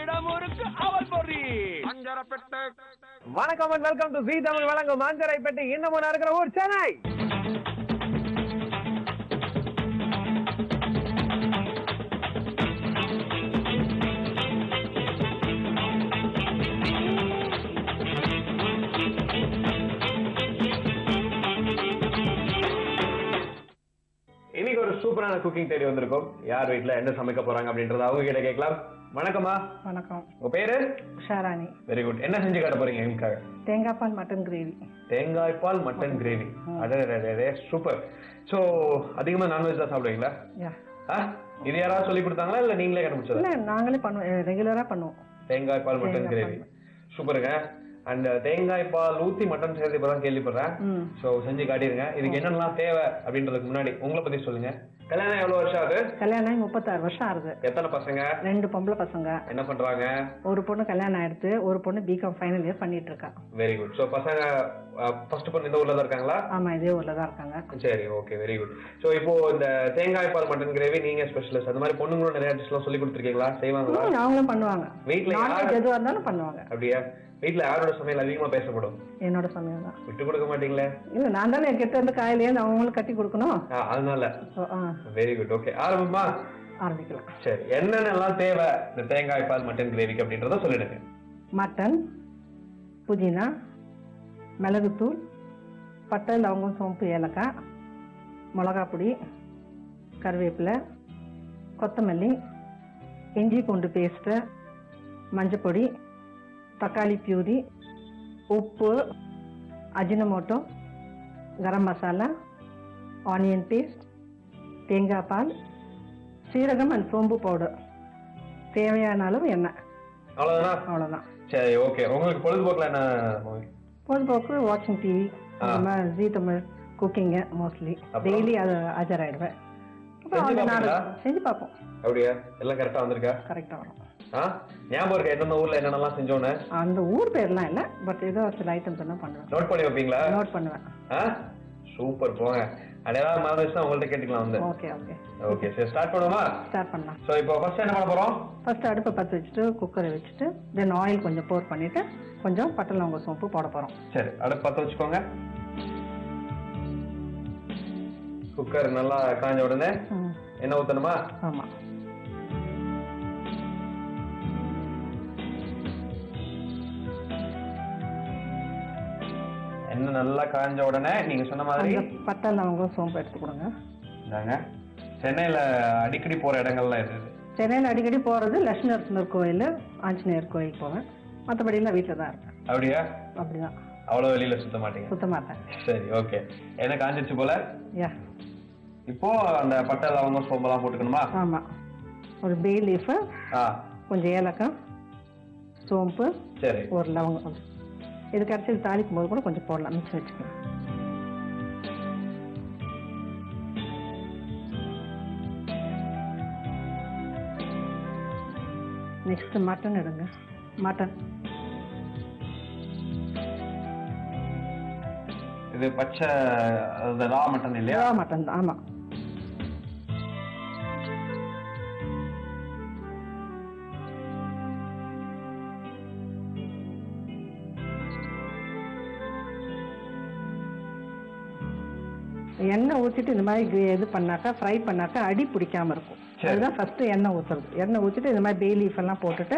நம்மிடமுருக்கு அவல் பொறி அஞ்சரப்பேட்டை. வணக்கம் அண்ட் வெல்கம் டு ஜீ தமிழ் வழங்கும் அஞ்சரைப்பேட்டை. இன்னமும் இருக்கிற ஊர் சென்னை. இன்னைக்கு ஒரு சூப்பரான குக்கிங் தேடி வந்திருக்கோம். யார் வீட்டுல என்ன சமைக்க போறாங்க அப்படின்றத அவங்க கிட்ட கேட்கலாம். வணக்கம்மா. வணக்கம். உங்க பேரு? ஷாராணி. Very good. என்ன செஞ்சு காட்ட போறீங்க எங்களுக்காக? தேங்காய் பால் மட்டன் கிரேவி. தேங்காய் பால் மட்டன் கிரேவி. அடே சூப்பர். சோ அதிகமா நான்வெஜ் தான் சாப்பிடுவீங்களா? இது யாராவது சொல்லி கொடுத்தாங்களா இல்ல நீங்களே கண்டுபிடிச்சதா? இல்ல நாங்களே பண்ணுவோம், ரெகுலரா பண்ணுவோம். தேங்காய் பால் மட்டன் கிரேவி சூப்பருங்க. அண்ட் தேங்காய் பால் ஊத்தி மட்டன் செய்யறது இப்பதான் கேள்விப்படுறேன். சோ செஞ்சு காட்டிருங்க. இதுக்கு என்னெல்லாம் தேவை அப்படின்றதுக்கு முன்னாடி உங்களை பத்தி சொல்லுங்க. கல்யாணம் எவ்வளவு வருஷம் ஆகுது? கல்யாணம் 36 வருஷம் ஆகுது. எத்தனை பசங்க? 2 பொம்பளை பசங்க. என்ன பண்றாங்க? ஒரு பொண்ணு கல்யாணம் ஆயிடுத்து, ஒரு பொண்ணு பிகாம் ஃபைனல் இயர் பண்ணிட்டு இருக்கா. Very good. சோ பசங்க ஃபர்ஸ்ட் பொண்ணு இந்த ஊர்ல தான் இருக்காங்களா? ஆமா, இதே ஊர்ல தான் இருக்காங்க. சரி, ஓகே, வெரி குட். சோ இப்போ இந்த தேங்காய் பால் மட்டன் கிரேவி நீங்க ஸ்பெஷலிஸ்ட். அந்த மாதிரி பொண்ணுங்களும் நிறைய டிஷ் எல்லாம் சொல்லி கொடுத்துருக்கீங்களா? செய்வாங்களா? அவங்களும் பண்ணுவாங்க. வீட்டுல எதுவா இருந்தாலும் பண்ணுவாங்க. அப்படியா? வீட்டுல யாரோட சமையல் அதிகமா பேசப்படும்? என்னோட சமையல் தான். விட்டு கொடுக்க மாட்டீங்களே? இல்ல, நான் தானே கிட்ட இருந்து காயிலே அவங்களுக்கு கட்டி கொடுக்கணும். அதனால வெரி குட். ஓகே, ஆரம்பமா ஆரம்பிக்கலாம். சரி, என்னென்னலாம் தேவை இந்த தேங்காய் பால் மட்டன் கிரேவிக்கு அப்படின்றத சொல்லிடுங்க. மட்டன், புதினா, மிளகுத்தூள், பட்டை, லவங்கம், சோம்பு, ஏலக்காய், மிளகா பொடி, கருவேப்பிலை, கொத்தமல்லி, இஞ்சி பூண்டு பேஸ்ட்டு, மஞ்சப்பொடி, தக்காளி பியூரி, உப்பு, Ajinomoto, garam masala, onion paste, தேங்காய் பால், சீரகம் அண்ட் சோம்பு பவுடர், தேவையான அளவு எண்ணெய். அவ்வளவுதான். சரி, ஓகே. உங்களுக்கு பொழுதுபோக்குல என்ன? பொழுதுபோக்கு வாட்சிங் டிவி, ஜீ தமிழ் குக்கிங் மோஸ்ட்லி டெய்லி அது ஆஜராயிடுவேன். செஞ்சு பார்ப்போம். அப்படியா? எல்லாம் கரெக்டா வந்திருக்கா? கரெக்டா வரும். ஞாபகம் இருக்கா எந்தெந்த ஊர்ல என்னென்னலாம் செஞ்சோன்னு? அந்த ஊர் பேர்லாம் இல்ல, பட் ஏதோ சில ஐட்டம்ஸ் எல்லாம் பண்ணுவேன். நோட் பண்ணி வைப்பீங்களா? நோட் பண்ணுவேன். சூப்பர், போங்க. அடையாளம் மறந்துச்சுன்னா உங்கள்ட்ட கேட்டுக்கலாம் வந்து. Okay okay okay. சரி, ஸ்டார்ட் பண்ணுவோமா? ஸ்டார்ட் பண்ணலாம். சோ இப்போ ஃபர்ஸ்ட் என்ன பண்ண போறோம்? ஃபர்ஸ்ட் அடுப்பை பற்ற வச்சுட்டு குக்கரை வச்சுட்டு தென் ஆயில் கொஞ்சம் போர் பண்ணிட்டு கொஞ்சம் பட்டை லவங்க சோம்பு போட போறோம். சரி, அடுப்பு பற்ற வச்சுக்கோங்க. குக்கர் நல்லா காஞ்ச உடனே என்ன ஊத்தணுமா? ஆமா. என்ன நல்லா காஞ்ச உடனே நீங்க சொன்ன மாதிரி பட்டை லவங்கம் சோம்பு எடுத்து கொடுங்க. இந்தாங்க. சென்னையில அடிக்கடி போற இடங்கள்லாம் எது? சென்னையில அடிக்கடி போறது லட்சுமி நரசிம்மர் கோயில், ஆஞ்சநேயர் கோயில் போவேன். மற்றபடி எல்லாம் வீட்டுல தான் இருக்கேன். அப்படியா? அப்படிதான். அவ்வளவு வெளியில சுத்த மாட்டீங்க? சுத்த மாட்டேன். சரி, ஓகே. என்ன காஞ்சிச்சு போல? யா. இப்போ அந்த பட்டை லவங்கம் சோம்பெல்லாம் போட்டுக்கணுமா? ஆமா. ஒரு பே லீஃப், கொஞ்சம் ஏலக்காய், சோம்பு, சரி, ஒரு லவங்கம். இது கடைசியில் தாளிக்கும் போது கூட கொஞ்சம் போடலாம், மிக்ஸ் வச்சுக்கலாம். நெக்ஸ்ட் மட்டன் எடுங்க. மட்டன் இது பச்சை ரா மட்டன் இல்லையா? ரா மட்டன் தான். ஆமா. எண்ணெய் ஊற்றிட்டு இந்த மாதிரி இது பண்ணாக்கா, ஃப்ரை பண்ணாக்கா அடி பிடிக்காம இருக்கும். அதுதான் ஃபர்ஸ்ட் எண்ணெய் ஊற்றுறது. எண்ணெய் ஊற்றிட்டு இந்த மாதிரி பே லீஃப் எல்லாம் போட்டுட்டு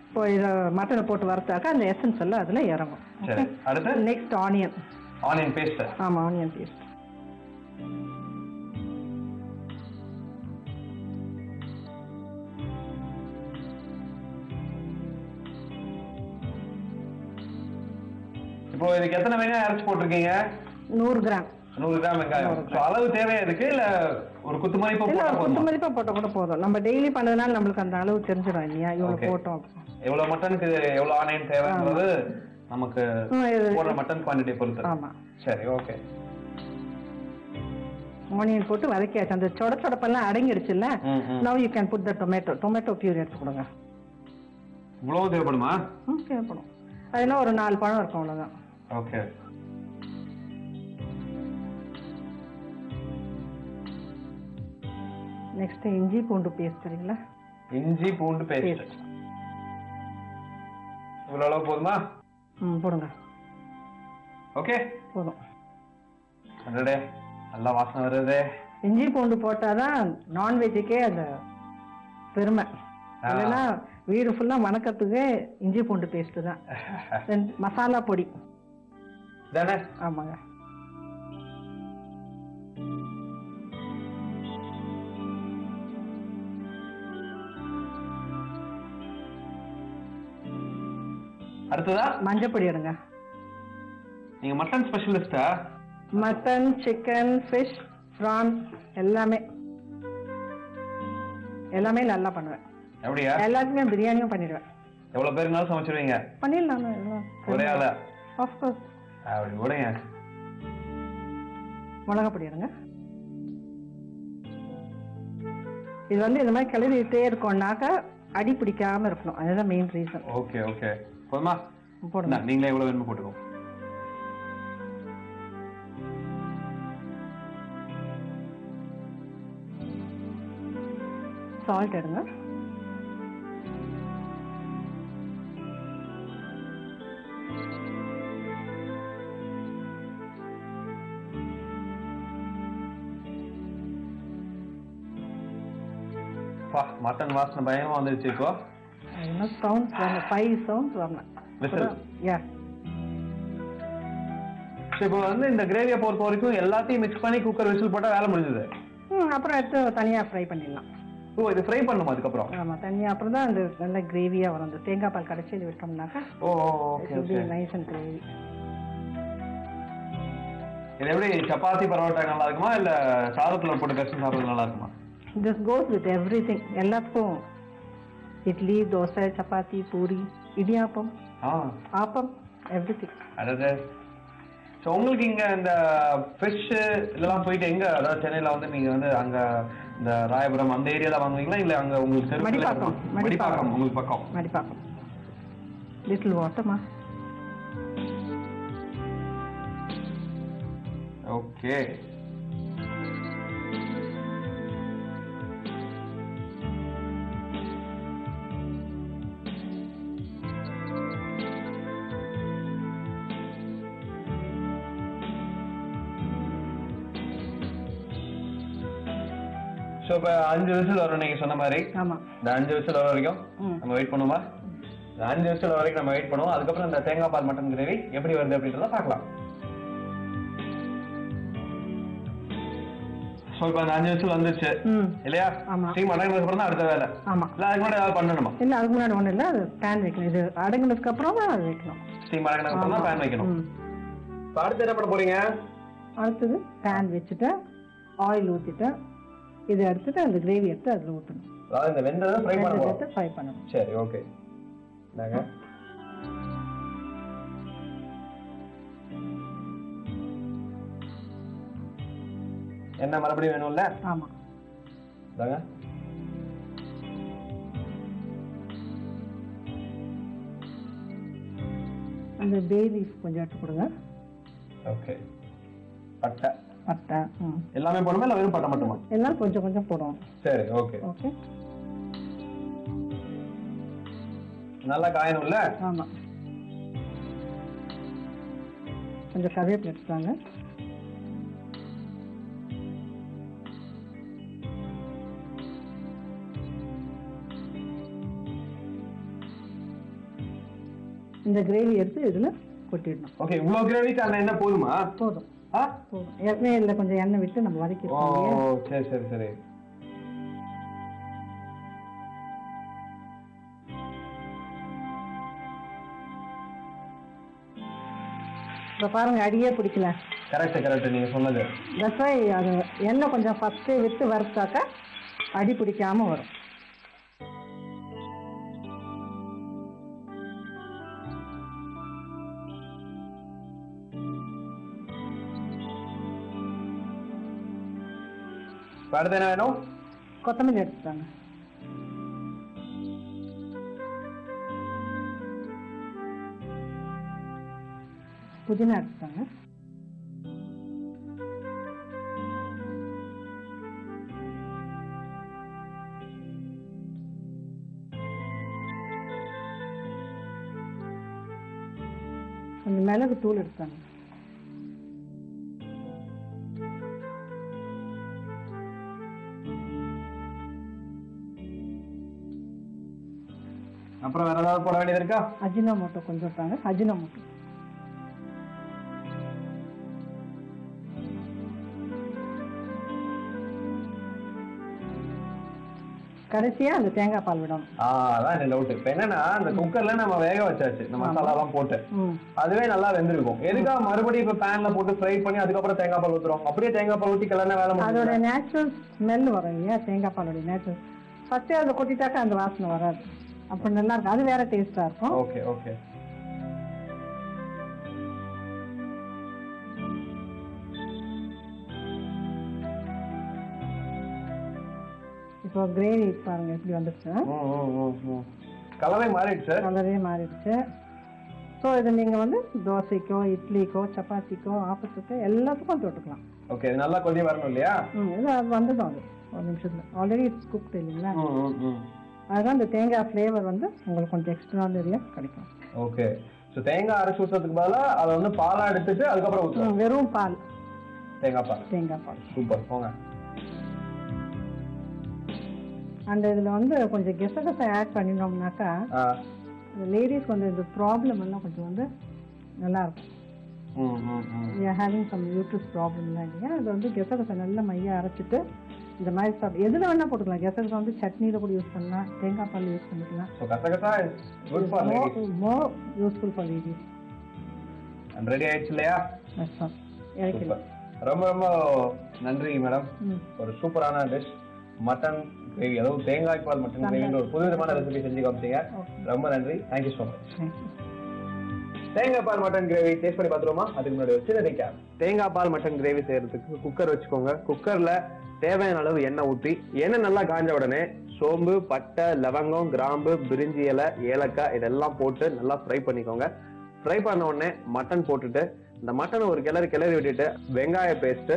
இப்போ இதை மட்டனை போட்டு வறுத்தாக்கா அந்த எசன்ஸ் எல்லாம் அதுல இறங்கும். Next onion. Onion paste. ஆமா, ஆனியன் பேஸ்ட். இப்போ இதுக்கு எத்தனை வெங்காயம் அரைச்சு போட்டிருக்கீங்க? 100 கிராம். 100 கிராம் வெங்காயம். அளவு தேவையா இருக்கு இல்ல ஒரு குத்து மதிப்பா போட்டா போதுமா? குத்து மதிப்பா போட்டா கூட போதும். நம்ம டெய்லி பண்ணதுனால நம்மளுக்கு அந்த அளவு தெரிஞ்சிடும் இல்லையா? இவ்வளவு போட்டோம். எவ்வளவு மட்டனுக்கு எவ்வளவு ஆனியன் தேவைன்றது நமக்கு போடுற மட்டன் குவாண்டிட்டி பொறுத்து. ஆமா. சரி, ஓகே. ஆனியன் போட்டு வதக்கியாச்சு. அந்த சொடச்சொடப்பெல்லாம் அடங்கிடுச்சுல்ல. Now you can put the tomato puree எடுத்து கொடுங்க. இவ்வளவு தேவைப்படுமா? தேவைப்படும். அதெல்லாம் ஒரு 4 பழம் இருக்கும், அவ்வளவுதான். ஓகே. நெக்ஸ்ட் இஞ்சி பூண்டு பேஸ்ட். சரிங்களா? இஞ்சி பூண்டு பேஸ்ட். இவ்வளவு அளவு போதுமா? போடுங்க. ஓகே போதும். அடடே நல்லா வாசனை வருது. இஞ்சி பூண்டு போட்டாதான் நான்வெஜ்ஜுக்கே அந்த பெருமை. இல்லைன்னா வீடு ஃபுல்லா மணக்கிறதுக்கு இஞ்சி பூண்டு பேஸ்ட் தான். மசாலா பொடி தானே? ஆமாங்க. அடுத்ததா மஞ்சப்பொடி எடுங்க. நீங்க மட்டன் ஸ்பெஷலிஸ்டா? மட்டன், சிக்கன், ஃபிஷ், ப்ரான் எல்லாமே எல்லாமே நல்லா பண்ணுவேன். எப்படியா? எல்லாத்துக்குமே பிரியாணியும் பண்ணிடுவேன். எவ்வளவு பேருனாலும் சமைச்சிருவீங்க? பண்ணிடலாம். ஒரே ஆளா? Of course. அப்படி கூடங்க. மிளகா பொடி எடுங்க. இது வந்து இந்த மாதிரி கிளறிட்டே இருக்கோம்னாக்கா அடி பிடிக்காம இருக்கணும். அதுதான் மெயின் ரீசன். Okay okay. போதுமா? போடுங்க. நீங்களே எவ்வளவு வேணுமோ போட்டுக்கோ. சால்ட் எடுங்க. மட்டன் வாசனை பயமா வந்துருச்சு. இப்போ சவுண்ட்ஸ் வரணும். 5 சவுண்ட்ஸ் வரணும். இப்போ வந்து இந்த கிரேவியை பொறுத்த வரைக்கும் எல்லாத்தையும் மிக்ஸ் பண்ணி குக்கர் விசில் போட்டா வேலை முடிஞ்சது. அப்புறம் எடுத்து தனியா ஃப்ரை பண்ணிடலாம். ஓ, இது ஃப்ரை பண்ணணும் அதுக்கப்புறம்? ஆமா, தனியா. அப்புறம் தான் அந்த நல்ல கிரேவியா வரும். அந்த தேங்காய் பால் கடைசி இது விட்டோம்னாக்கா நைஸ் அண்ட் கிரேவி. இது எப்படி சப்பாத்தி பரோட்டா நல்லா இருக்குமா இல்ல சாதத்துல போட்டு கஷ்டம் சாப்பிடுறது நல்லா இருக்குமா? This goes with everything. எல்லாத்துக்கும் இட்லி, தோசை, சப்பாத்தி, பூரி, இடியாப்பம், ஆப்பம், எவ்ரிதிங். அதாவது ஸோ உங்களுக்கு இங்க இந்த ஃபிஷ் இதெல்லாம் போயிட்டு எங்க, அதாவது சென்னையில வந்து நீங்க வந்து அங்க இந்த ராயபுரம் அந்த ஏரியால வாங்குவீங்களா இல்ல அங்க உங்களுக்கு மடிப்பாக்கம் உங்களுக்கு பக்கம்? மடிப்பாக்கம். லிட்டில் வாட்டர்மா. ஓகே. ஸோ இப்போ 5 விசில் வரும் நீங்க சொன்ன மாதிரி. ஆமாம். இந்த 5 விசில் வர வரைக்கும் நம்ம வெயிட் பண்ணுவோமா? இந்த 5 விசில் வரைக்கும் நம்ம வெயிட் பண்ணுவோம். அதுக்கப்புறம் இந்த தேங்காய் பால் மட்டன் கிரேவி எப்படி வருது அப்படின்றத பார்க்கலாம். ஸோ இப்போ அந்த 5 விசில் வந்துருச்சு இல்லையா? ஸ்டீம் அடங்கினதுக்கு அப்புறம் தான் அடுத்த வேலை. ஆமாம். இல்லை அதுக்கு முன்னாடி ஏதாவது பண்ணணுமா? இல்லை, அதுக்கு முன்னாடி ஒன்றும் இல்லை. அது பேன் வைக்கணும். இது அடங்கினதுக்கு அப்புறம் தான் அது வைக்கணும். ஸ்டீம் அடங்கினதுக்கு அப்புறம் தான் பேன் வைக்கணும். இப்போ அடுத்து என்ன பண்ண போறீங்க? அடுத்தது பேன் வச்சுட்டு ஆயில் ஊற்றிட்டு இதை எடுத்துட்டு அந்த கிரேவி எடுத்து அதில் ஊற்றணும். அதாவது இந்த வெந்ததை ஃப்ரை பண்ணணும். ஃப்ரை பண்ணணும். சரி, ஓகே. நாங்க என்ன மறுபடியும் வேணும்ல? ஆமாம். இதாங்க. அந்த பே லீஃப் கொஞ்சம் எடுத்து கொடுங்க. ஓகே. பட்டை பட்டை எல்லாமே போடுமா இல்ல வெறும் பட்டை மட்டுமா? எல்லாம் கொஞ்சம் கொஞ்சம் போடுவோம். சரி, ஓகே ஓகே. நல்லா காயணும்ல? ஆமா. கொஞ்சம் கருவேப்பிலை எடுத்துட்டாங்க. இந்த கிரேவி எடுத்து இதுல கொட்டிடணும். ஓகே. இவ்வளவு கிரேவிக்கு அந்த எண்ணெய் போதுமா? போதும். போதும். எண்ணெயில கொஞ்சம் எண்ணெய் விட்டு நம்ம வதக்கிடுவோம். ஓ, சரி சரி சரி. இப்போ பாருங்க, அடியே பிடிக்கல. கரெக்ட் கரெக்ட், நீங்க சொன்னது. தட்ஸ் வை அது எண்ணெய் கொஞ்சம் ஃபர்ஸ்ட் விட்டு வறுத்தாக்க அடி பிடிக்காம வரும். அடுத்து என்ன வேணும்? கொத்தமல்லி எடுத்துட்டாங்க. புதினா எடுத்துட்டாங்க. அந்த மிளகு தூள் எடுத்தாங்க. அப்புறம் வேற ஏதாவது போட வேண்டியது இருக்கா? அஜினோமோட்டோ கொஞ்சம் எடுத்தாங்க. அஜினோமோட்டோ கடைசியா அந்த தேங்காய் பால் விடணும். அதான் எனக்கு டவுட். இப்ப என்னன்னா அந்த குக்கர்ல நம்ம வேக வச்சாச்சு இந்த மசாலா எல்லாம் போட்டு, அதுவே நல்லா வெந்திருக்கும். எதுக்காக மறுபடியும் இப்ப பேன்ல போட்டு ஃப்ரை பண்ணி அதுக்கப்புறம் தேங்காய் பால் ஊத்துறோம்? அப்படியே தேங்காய் பால் ஊத்தி கலர்ன வேலை முடியும். அதோட நேச்சுரல் ஸ்மெல் வரும் இல்லையா, தேங்காய் பாலோட நேச்சுரல். ஃபர்ஸ்டே அதை கொட்டிட்டாக்க அந்த வாசனை வராது. அப்ப நல்லா இருக்கும், அது வேற டேஸ்டா இருக்கும். Okay okay. இப்போ கிரேவி பாருங்க எப்படி வந்துருச்சு. கலரே மாறிடுச்சு. கலரே மாறிடுச்சு. ஸோ இதை நீங்க வந்து தோசைக்கோ இட்லிக்கோ சப்பாத்திக்கோ ஆப்பத்துக்கு எல்லாத்துக்கும் தொட்டுக்கலாம். ஓகே, இது நல்லா கொதி வரணும் இல்லையா? இது வந்துடும். அது ஒரு நிமிஷத்துல ஆல்ரெடி இட்ஸ் குக்ட் இல்லைங்களா, அதுதான் இந்த தேங்காய் ஃப்ளேவர் வந்து உங்களுக்கு கொஞ்சம் எக்ஸ்ட்ராடனரியா கிடைக்கும். ஓகே. ஸோ தேங்காய் அரைச்சி ஊற்றுறதுக்கு பதிலாக அதை வந்து பாலா எடுத்துட்டு அதுக்கப்புறம் ஊற்றுவோம். வெறும் பால், தேங்காய் பால். தேங்காய் பால். சூப்பர். போங்க. அண்ட் இதுல வந்து கொஞ்சம் கெசகசை ஆட் பண்ணினோம்னாக்கா லேடிஸ் வந்து இந்த ப்ராப்ளம் எல்லாம் கொஞ்சம் வந்து நல்லா இருக்கும். ஹேவிங் சம் யூட்ரஸ் ப்ராப்ளம்லாம் இல்லையா, அது வந்து கெசகசை நல்லா மையா அரைச்சிட்டு இந்த மாதிரி சாப்பிட்டு எதுல வேணா போட்டுக்கலாம். கெசகசை வந்து சட்னியில கூட யூஸ் பண்ணலாம், தேங்காய் பால் யூஸ் பண்ணிக்கலாம். மோர் யூஸ்ஃபுல் ஃபார் லேடிஸ். ரெடி ஆயிடுச்சு இல்லையா? இறக்கலாம். ரொம்ப ரொம்ப நன்றி மேடம். ஒரு சூப்பரான டிஷ் மட்டன் கிரேவி, அதாவது தேங்காய் பால் மட்டன் கிரேவின்னு ஒரு புதுவிதமான ரெசிபி செஞ்சு காமிச்சீங்க. ரொம்ப நன்றி. Thank you so much. தேங்காய் பால் மட்டன் கிரேவி டேஸ்ட் பண்ணி பார்த்துருவோமா? அதுக்கு முன்னாடி வச்சு நினைக்க தேங்காய் பால் மட்டன் கிரேவி செய்யறதுக்கு குக்கர் வச்சுக்கோங்க. குக்கர்ல தேவையான அளவு எண்ணெய் ஊற்றி, எண்ணெய் நல்லா காஞ்ச உடனே சோம்பு, பட்டை, லவங்கம், கிராம்பு, பிரிஞ்சி இலை, ஏலக்காய் இதெல்லாம் போட்டு நல்லா ஃப்ரை பண்ணிக்கோங்க. ஃப்ரை பண்ண உடனே மட்டன் போட்டுட்டு இந்த மட்டனை ஒரு கிளறி விட்டுட்டு வெங்காய பேஸ்ட்,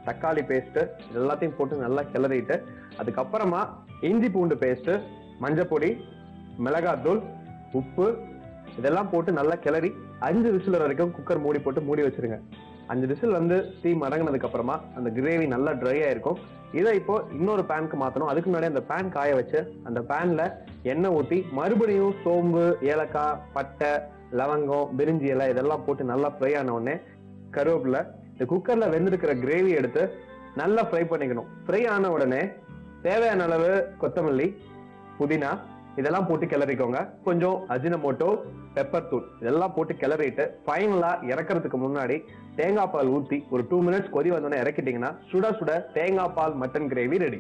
தக்காளி பேஸ்ட் எல்லாத்தையும் போட்டு நல்லா கிளறிட்டு அதுக்கப்புறமா இஞ்சி பூண்டு பேஸ்ட், மஞ்சப்பொடி, மிளகாத்தூள், உப்பு இதெல்லாம் போட்டு நல்லா கிளறி 5 விசில் வரைக்கும் குக்கர் மூடி போட்டு மூடி வச்சிருங்க. 5 விசில் வந்து ஸ்டீம் அடங்கினதுக்கு அப்புறமா அந்த கிரேவி நல்லா ட்ரை ஆயிருக்கும். இதை இப்போ இன்னொரு பேனுக்கு மாற்றணும். அதுக்கு முன்னாடி அந்த பேன் காய வச்சு அந்த பேன்ல எண்ணெய் ஊற்றி மறுபடியும் சோம்பு, ஏலக்காய், பட்டை, லவங்கம், பிரிஞ்சி இலை இதெல்லாம் போட்டு நல்லா ஃப்ரை ஆன உடனே கருவேப்பிலை, இந்த குக்கர்ல வெந்திருக்கிற கிரேவி எடுத்து நல்லா ஃப்ரை பண்ணிக்கணும். ஃப்ரை ஆன உடனே தேவையான அளவு கொத்தமல்லி, புதினா இதெல்லாம் போட்டு கிளறிக்கோங்க. கொஞ்சம் அஜினமோட்டோ, பெப்பர் தூள் இதெல்லாம் போட்டு கிளறிட்டு ஃபைனலா இறக்கிறதுக்கு முன்னாடி தேங்காய் பால் ஊற்றி ஒரு 2 மினிட்ஸ் கொதி வந்தோடனே இறக்கிட்டீங்கன்னா சுட சுட தேங்காய் பால் மட்டன் கிரேவி ரெடி.